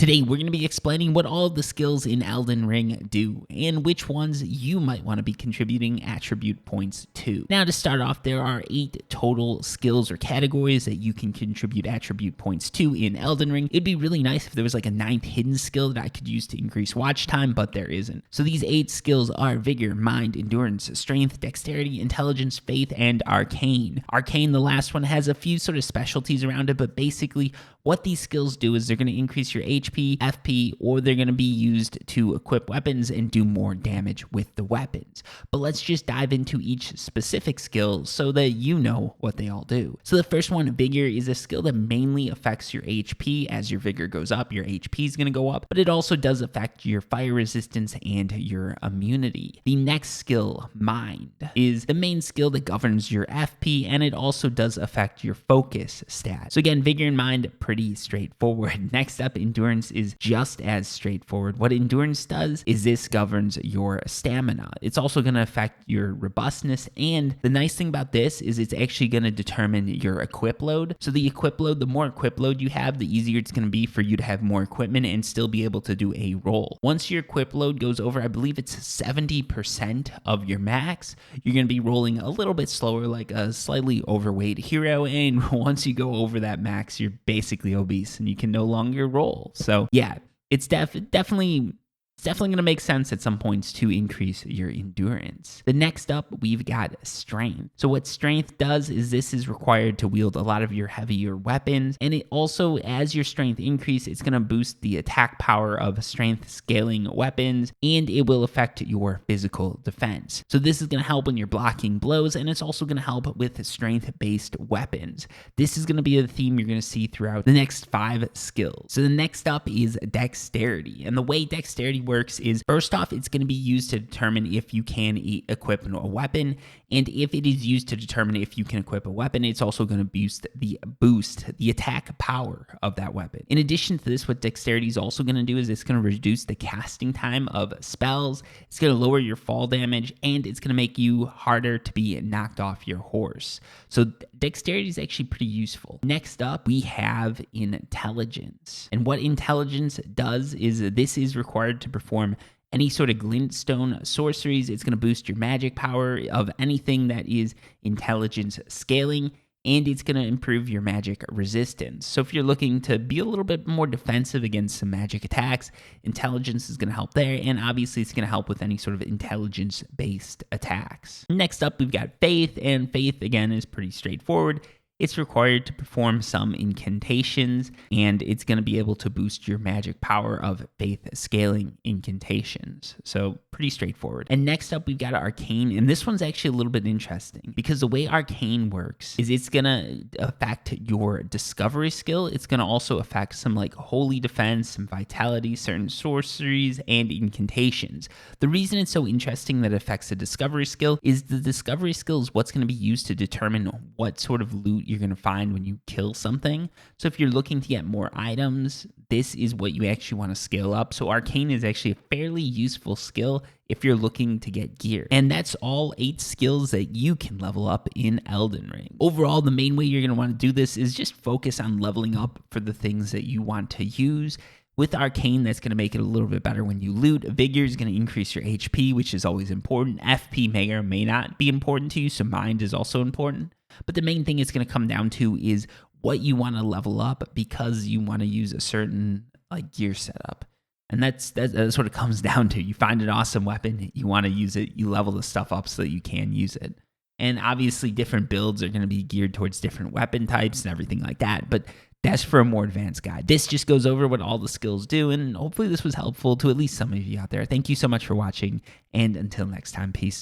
Today, we're going to be explaining what all of the skills in Elden Ring do and which ones you might want to be contributing attribute points to. Now, to start off, there are 8 total skills or categories that you can contribute attribute points to in Elden Ring. It'd be really nice if there was like a 9th hidden skill that I could use to increase watch time, but there isn't. So these 8 skills are Vigor, Mind, Endurance, Strength, Dexterity, Intelligence, Faith, and Arcane. Arcane, the last one, has a few sort of specialties around it, but basically what these skills do is they're going to increase your HP, FP, or they're going to be used to equip weapons and do more damage with the weapons. But let's just dive into each specific skill so that you know what they all do. So the first one, Vigor, is a skill that mainly affects your HP. As your Vigor goes up, your HP is going to go up, but it also does affect your fire resistance and your immunity. The next skill, Mind, is the main skill that governs your FP, and it also does affect your focus stat. So again, Vigor and Mind, pretty straightforward. Next up, Endurance is just as straightforward. What Endurance does is this governs your stamina. It's also going to affect your robustness, and the nice thing about this is it's actually going to determine your equip load. So the equip load, the more equip load you have, the easier it's going to be for you to have more equipment and still be able to do a roll. Once your equip load goes over, I believe it's 70% of your max, you're going to be rolling a little bit slower, like a slightly overweight hero, and once you go over that max, you're basically obese and you can no longer roll. So yeah, it's definitely going to make sense at some points to increase your endurance. The next up, we've got Strength. So what Strength does is this is required to wield a lot of your heavier weapons, and it also, as your strength increase, it's going to boost the attack power of strength scaling weapons, and it will affect your physical defense. So this is going to help when you're blocking blows, and it's also going to help with strength-based weapons. This is going to be a theme you're going to see throughout the next 5 skills. So the next up is Dexterity, and the way Dexterity works is, first off, it's going to be used to determine if you can equip a weapon, and if it is used to determine if you can equip a weapon, it's also going to boost the attack power of that weapon. In addition to this, what Dexterity is also going to do is it's going to reduce the casting time of spells, it's going to lower your fall damage, and it's going to make you harder to be knocked off your horse. So Dexterity is actually pretty useful. Next up, we have Intelligence, and what Intelligence does is this is required to perform any sort of glintstone sorceries. It's going to boost your magic power of anything that is intelligence scaling, and it's going to improve your magic resistance. So if you're looking to be a little bit more defensive against some magic attacks, Intelligence is going to help there, and obviously it's going to help with any sort of intelligence-based attacks. Next up, we've got Faith, and Faith, again, is pretty straightforward. It's required to perform some incantations, and it's going to be able to boost your magic power of faith scaling incantations. So pretty straightforward. And next up, we've got Arcane, and this one's actually a little bit interesting because the way Arcane works is it's going to affect your discovery skill. It's going to also affect some like holy defense, some vitality, certain sorceries, and incantations. The reason it's so interesting that it affects the discovery skill is the discovery skill is what's going to be used to determine what sort of loot you're going to find when you kill something. So if you're looking to get more items, this is what you actually want to scale up. So Arcane is actually a fairly useful skill if you're looking to get gear. And that's all 8 skills that you can level up in Elden Ring. Overall, the main way you're going to want to do this is just focus on leveling up for the things that you want to use. With Arcane, that's going to make it a little bit better when you loot. Vigor is going to increase your HP, which is always important. FP may or may not be important to you, so Mind is also important. But the main thing it's going to come down to is what you want to level up because you want to use a certain like gear setup. And that's what it comes down to. You find an awesome weapon, you want to use it, you level the stuff up so that you can use it. And obviously different builds are going to be geared towards different weapon types and everything like that. But that's for a more advanced guide. This just goes over what all the skills do, and hopefully this was helpful to at least some of you out there. Thank you so much for watching, and until next time, peace.